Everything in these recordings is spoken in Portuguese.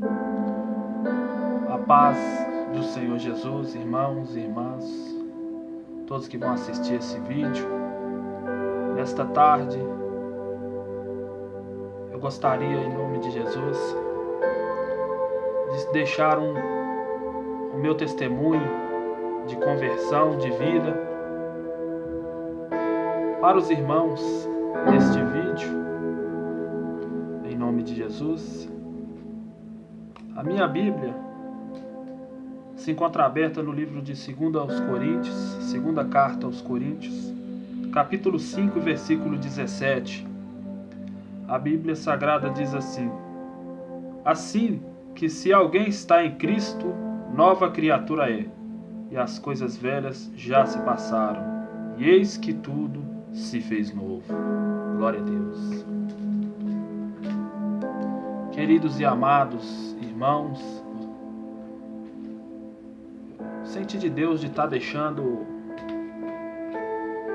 A paz do Senhor Jesus, irmãos e irmãs, todos que vão assistir esse vídeo. Nesta tarde, eu gostaria, em nome de Jesus, de deixar o meu testemunho de conversão, de vida, para os irmãos neste vídeo, em nome de Jesus. A minha Bíblia se encontra aberta no livro de 2 aos Coríntios, segunda carta aos Coríntios, capítulo 5, versículo 17. A Bíblia Sagrada diz assim: assim que se alguém está em Cristo, nova criatura é, e as coisas velhas já se passaram, e eis que tudo se fez novo. Glória a Deus. Queridos e amados irmãos, senti de Deus de estar deixando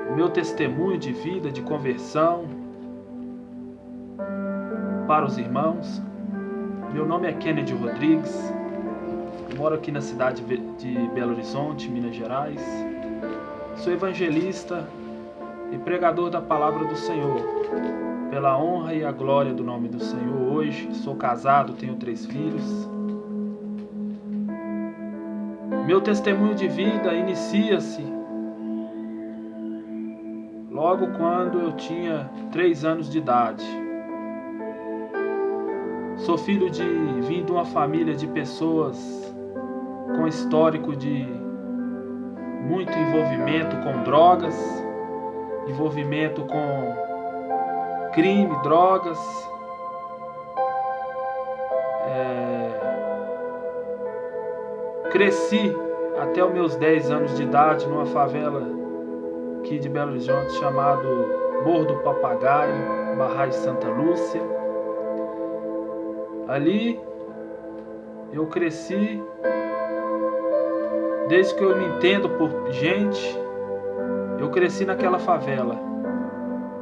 o meu testemunho de vida, de conversão para os irmãos. Meu nome é Kennedy Rodrigues, eu moro aqui na cidade de Belo Horizonte, Minas Gerais. Sou evangelista e pregador da palavra do Senhor, pela honra e a glória do nome do Senhor. Hoje sou casado, tenho 3 filhos. Meu testemunho de vida inicia-se logo quando eu tinha 3 anos de idade. Sou filho vim de uma família de pessoas com histórico de muito envolvimento com drogas, envolvimento com crime, drogas. Cresci até os meus 10 anos de idade numa favela aqui de Belo Horizonte chamado Morro do Papagaio, Barrais Santa Lúcia. Ali eu cresci, desde que eu me entendo por gente, eu cresci naquela favela,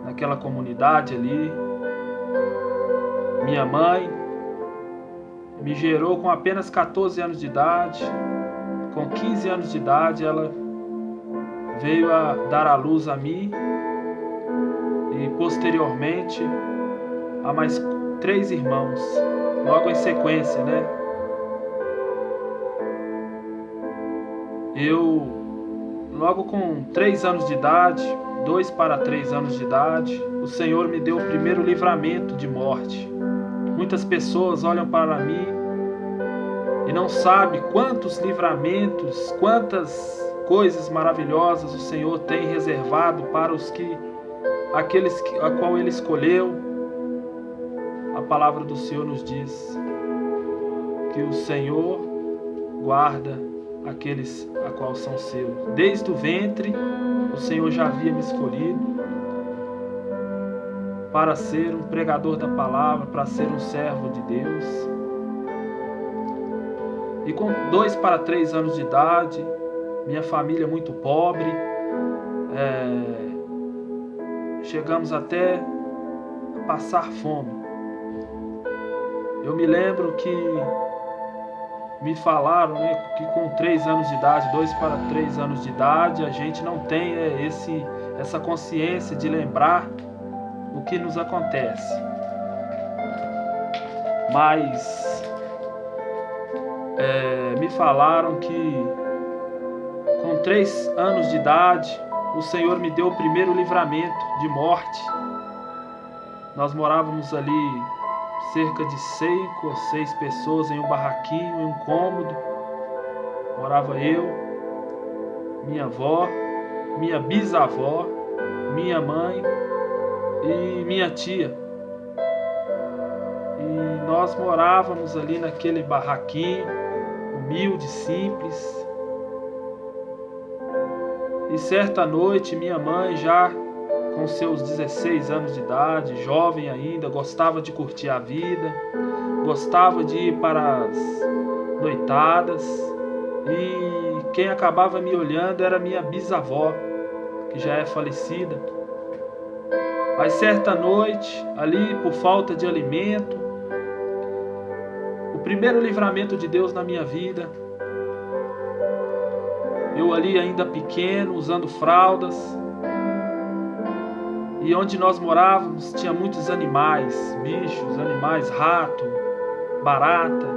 naquela comunidade ali. Minha mãe me gerou com apenas 14 anos de idade. Com 15 anos de idade ela veio a dar à luz a mim e posteriormente a mais 3 irmãos, logo em sequência, né? Eu, logo com 3 anos de idade, 2 para 3 anos de idade, o Senhor me deu o primeiro livramento de morte. Muitas pessoas olham para mim e não sabem quantos livramentos, quantas coisas maravilhosas o Senhor tem reservado para aqueles a qual Ele escolheu. A palavra do Senhor nos diz que o Senhor guarda aqueles a qual são seus. Desde o ventre, o Senhor já havia me escolhido para ser um pregador da palavra, para ser um servo de Deus. E com 2 para 3 anos de idade, minha família muito pobre, chegamos até a passar fome. Eu me lembro que me falaram, né, que com 3 anos de idade, 2 para 3 anos de idade, a gente não tem essa consciência de lembrar o que nos acontece. Mas me falaram que com 3 anos de idade o Senhor me deu o primeiro livramento de morte. Nós morávamos ali cerca de 5 ou 6 pessoas em um barraquinho, em um cômodo. Morava eu, minha avó, minha bisavó, minha mãe e minha tia. E nós morávamos ali naquele barraquinho, humilde, simples. E certa noite, minha mãe, já com seus 16 anos de idade, jovem ainda, gostava de curtir a vida, gostava de ir para as noitadas, e quem acabava me olhando era minha bisavó, que já é falecida. Mas certa noite, ali por falta de alimento, o primeiro livramento de Deus na minha vida. Eu ali ainda pequeno, usando fraldas. E onde nós morávamos tinha muitos animais, bichos, animais, rato, barata.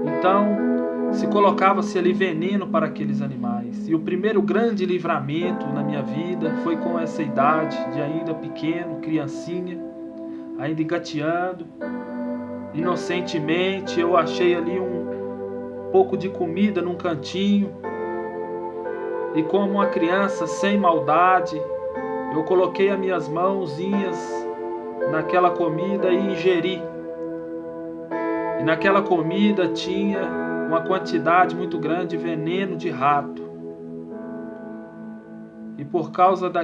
Então se colocava-se ali veneno para aqueles animais. E o primeiro grande livramento na minha vida foi com essa idade de ainda pequeno, criancinha, ainda engateando. Inocentemente eu achei ali um pouco de comida num cantinho. E como uma criança sem maldade, eu coloquei as minhas mãozinhas naquela comida e ingeri. E naquela comida tinha uma quantidade muito grande de veneno de rato. E por causa de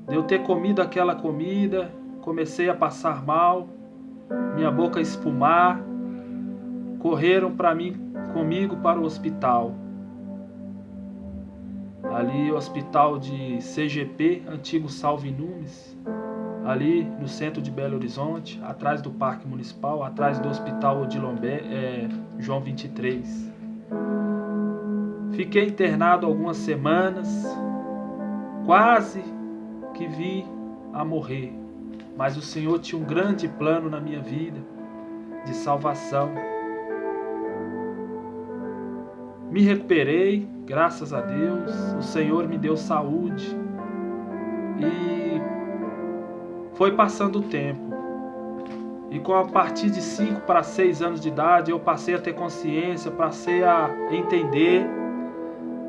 eu ter comido aquela comida, comecei a passar mal, minha boca a espumar, correram comigo para o hospital. Ali o hospital de CGP, antigo Salve Nunes, ali no centro de Belo Horizonte, atrás do Parque Municipal, atrás do Hospital Odilombé, João 23. Fiquei internado algumas semanas, quase que vim a morrer, mas o Senhor tinha um grande plano na minha vida, de salvação. Me recuperei, graças a Deus, o Senhor me deu saúde e foi passando o tempo. E a partir de 5 para 6 anos de idade eu passei a ter consciência, passei a entender,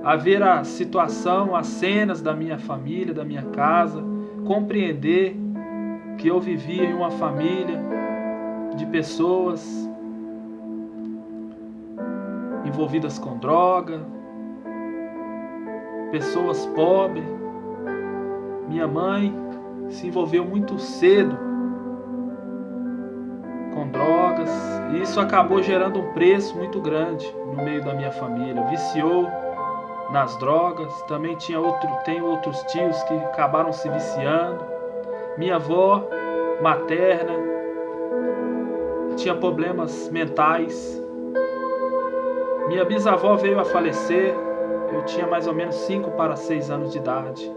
a ver a situação, as cenas da minha família, da minha casa, compreender que eu vivia em uma família de pessoas envolvidas com droga, pessoas pobres. Minha mãe se envolveu muito cedo com drogas e isso acabou gerando um preço muito grande no meio da minha família. Viciou nas drogas, também tem outros tios que acabaram se viciando. Minha avó materna tinha problemas mentais. Minha bisavó veio a falecer, eu tinha mais ou menos 5 para 6 anos de idade,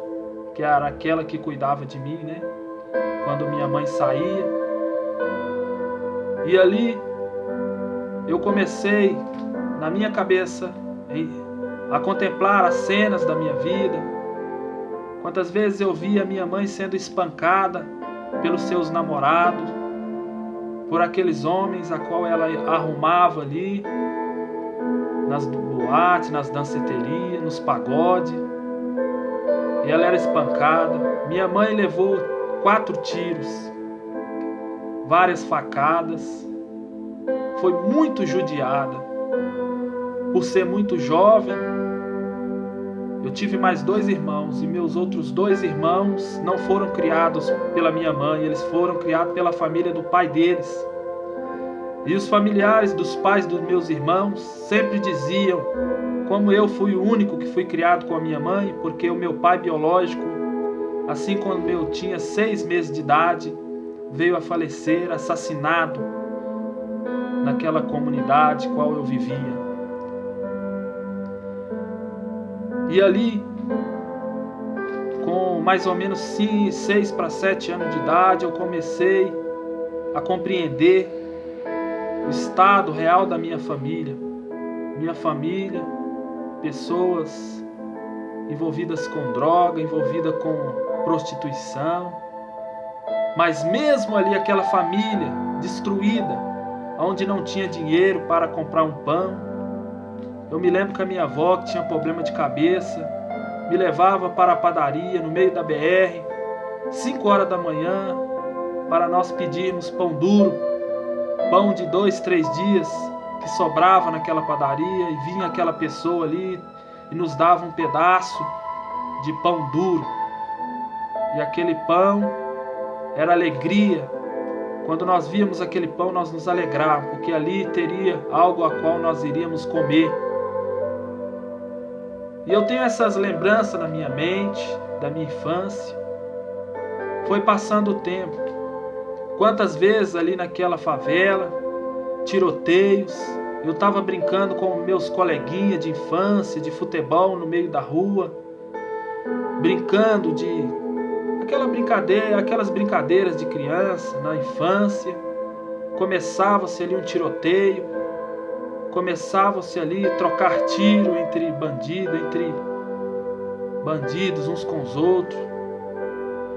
que era aquela que cuidava de mim, né? Quando minha mãe saía. E ali eu comecei, na minha cabeça, a contemplar as cenas da minha vida. Quantas vezes eu via minha mãe sendo espancada pelos seus namorados, por aqueles homens a qual ela arrumava ali, nas boates, nas danceterias, nos pagodes. E ela era espancada. Minha mãe levou 4 tiros, várias facadas. Foi muito judiada. Por ser muito jovem, eu tive mais 2 irmãos e meus outros 2 irmãos não foram criados pela minha mãe, eles foram criados pela família do pai deles. E os familiares dos pais dos meus irmãos sempre diziam como eu fui o único que fui criado com a minha mãe, porque o meu pai biológico, assim quando eu tinha 6 meses de idade, veio a falecer, assassinado naquela comunidade qual eu vivia. E ali, com mais ou menos 6 para 7 anos de idade, eu comecei a compreender o estado real da minha família. Minha família, pessoas envolvidas com droga, envolvidas com prostituição. Mas mesmo ali aquela família destruída, onde não tinha dinheiro para comprar um pão. Eu me lembro que a minha avó, que tinha problema de cabeça, me levava para a padaria no meio da BR, 5 horas da manhã, para nós pedirmos pão duro, pão de 2, 3 dias, que sobrava naquela padaria, e vinha aquela pessoa ali e nos dava um pedaço de pão duro. E aquele pão era alegria. Quando nós víamos aquele pão, nós nos alegrávamos, porque ali teria algo a qual nós iríamos comer. E eu tenho essas lembranças na minha mente, da minha infância. Foi passando o tempo. Quantas vezes ali naquela favela, tiroteios. Eu estava brincando com meus coleguinhas de infância, de futebol no meio da rua, brincando de aquelas brincadeiras de criança na infância. Começava-se ali um tiroteio, começava-se ali trocar tiro entre bandidos uns com os outros,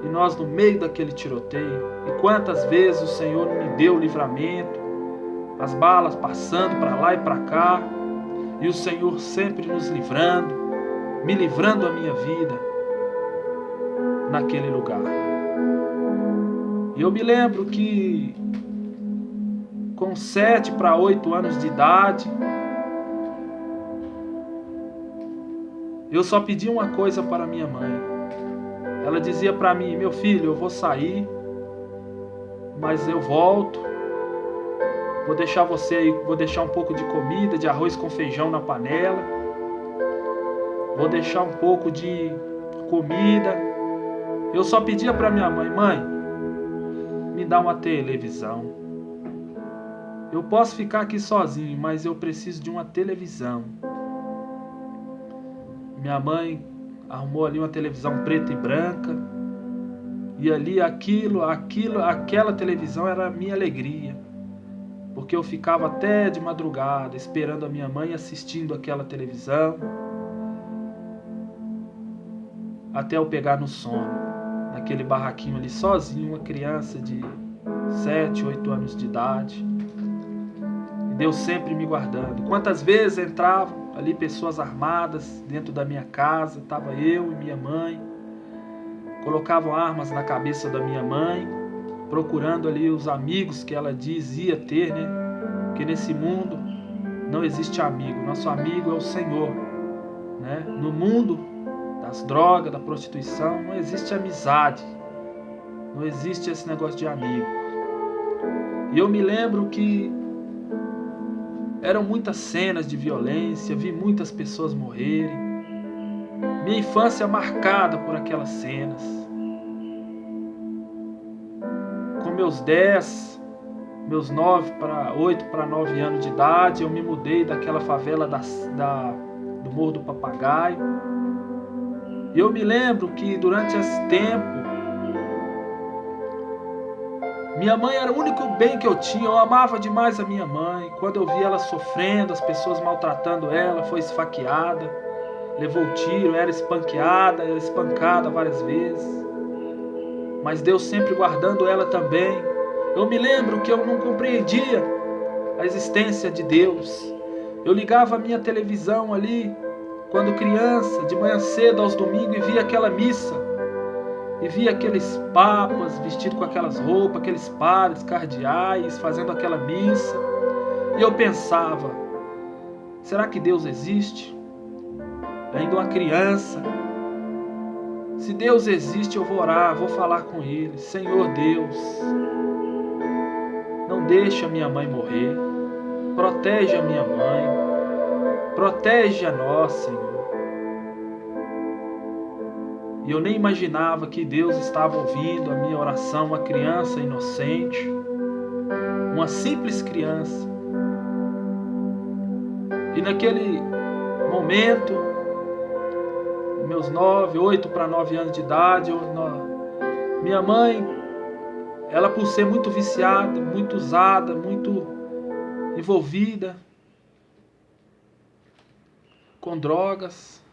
e nós no meio daquele tiroteio. E quantas vezes o Senhor me deu livramento, as balas passando para lá e para cá, e o Senhor sempre nos livrando, me livrando a minha vida naquele lugar. E eu me lembro que com 7 para 8 anos de idade, eu só pedi uma coisa para minha mãe. Ela dizia para mim: meu filho, eu vou sair, mas eu volto. Vou deixar você aí, vou deixar um pouco de comida, de arroz com feijão na panela. Vou deixar um pouco de comida. Eu só pedia para minha mãe: mãe, me dá uma televisão. Eu posso ficar aqui sozinho, mas eu preciso de uma televisão. Minha mãe arrumou ali uma televisão preta e branca, e ali aquela televisão era a minha alegria, porque eu ficava até de madrugada esperando a minha mãe, assistindo aquela televisão, até eu pegar no sono, naquele barraquinho ali sozinho, uma criança de 7, 8 anos de idade. E Deus sempre me guardando. Quantas vezes entravam ali pessoas armadas dentro da minha casa, estava eu e minha mãe, colocavam armas na cabeça da minha mãe, procurando ali os amigos que ela dizia ter, né? Porque nesse mundo não existe amigo, nosso amigo é o Senhor, né? No mundo das drogas, da prostituição, não existe amizade, não existe esse negócio de amigo. E eu me lembro que eram muitas cenas de violência, vi muitas pessoas morrerem. Minha infância marcada por aquelas cenas. Com meus 8 para 9 anos de idade, eu me mudei daquela favela do Morro do Papagaio. E eu me lembro que durante esse tempo, minha mãe era o único bem que eu tinha. Eu amava demais a minha mãe. Quando eu vi ela sofrendo, as pessoas maltratando ela, foi esfaqueada, levou tiro, era espancada várias vezes. Mas Deus sempre guardando ela também. Eu me lembro que eu não compreendia a existência de Deus. Eu ligava a minha televisão ali, quando criança, de manhã cedo aos domingos, e via aquela missa. E via aqueles papas vestidos com aquelas roupas, aqueles padres cardeais fazendo aquela missa. E eu pensava: será que Deus existe? Ainda uma criança. Se Deus existe, eu vou orar, vou falar com Ele. Senhor Deus, não deixe a minha mãe morrer. Protege a minha mãe. Protege a nós, Senhor. E eu nem imaginava que Deus estava ouvindo a minha oração, uma criança inocente, uma simples criança. E naquele momento, meus 8 para 9 anos de idade, minha mãe, ela por ser muito viciada, muito usada, muito envolvida com drogas,